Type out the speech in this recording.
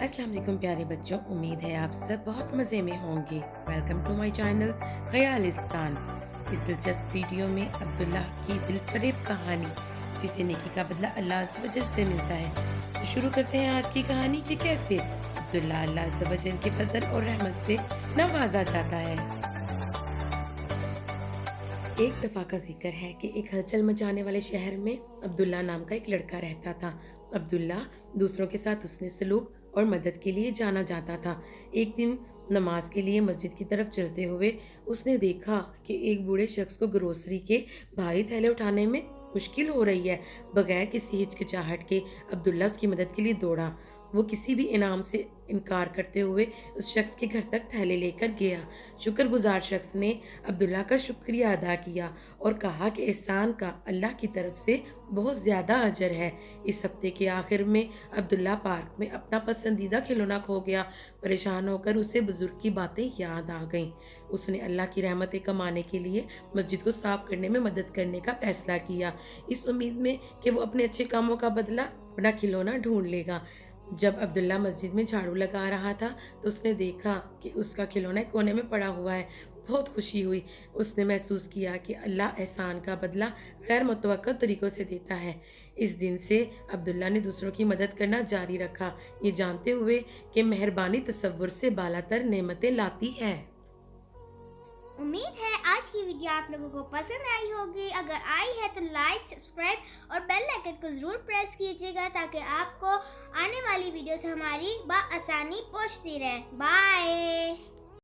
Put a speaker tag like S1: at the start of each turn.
S1: अस्सलाम वालेकुम प्यारे बच्चों, उम्मीद है आप सब बहुत मज़े में होंगे। Welcome to my channel Khayalistan. इस दिलचस्प वीडियो में अब्दुल्लाह की दिलफरेब कहानी, जिसे नेकी का बदला अल्लाह अज़्ज़ व जल से मिलता है। तो शुरू करते हैं आज की कहानी कि कैसे अब्दुल्लाह अल्लाह अज़्ज़ व जल के फजल और रहमत से नवाजा जाता है। एक दफ़ा का जिक्र है कि एक हलचल मचाने वाले शहर में अब्दुल्ला नाम का एक लड़का रहता था। अब्दुल्ला दूसरों के साथ हुस्न सलूक और मदद के लिए जाना जाता था। एक दिन नमाज के लिए मस्जिद की तरफ चलते हुए उसने देखा कि एक बूढ़े शख्स को ग्रोसरी के भारी थैले उठाने में मुश्किल हो रही है। बगैर किसी हिचकिचाहट के अब्दुल्ला उसकी मदद के लिए दौड़ा। वो किसी भी इनाम से इनकार करते हुए उस शख्स के घर तक थैले लेकर गया। शुक्रगुजार शख्स ने अब्दुल्ला का शुक्रिया अदा किया और कहा कि एहसान का अल्लाह की तरफ से बहुत ज़्यादा अजर है। इस हफ्ते के आखिर में अब्दुल्ला पार्क में अपना पसंदीदा खिलौना खो गया। परेशान होकर उसे बुजुर्ग की बातें याद आ गईं। उसने अल्लाह की रहमतें कमाने के लिए मस्जिद को साफ करने में मदद करने का फैसला किया, इस उम्मीद में कि वो अपने अच्छे कामों का बदला अपना खिलौना ढूंढ लेगा। जब अब्दुल्ला मस्जिद में झाड़ू लगा रहा था तो उसने देखा कि उसका खिलौना एक कोने में पड़ा हुआ है। बहुत खुशी हुई। उसने महसूस किया कि अल्लाह एहसान का बदला गैर मुतवक्कल तरीक़ों से देता है। इस दिन से अब्दुल्ला ने दूसरों की मदद करना जारी रखा, ये जानते हुए कि मेहरबानी तसव्वुर से बालातर नेमतें लाती है।
S2: उम्मीद है आज की वीडियो आप लोगों को पसंद आई होगी। अगर आई है तो लाइक, सब्सक्राइब और बेल आइकन को ज़रूर प्रेस कीजिएगा ताकि आपको आने वाली वीडियोस हमारी बआसानी पहुंचती रहें। बाय।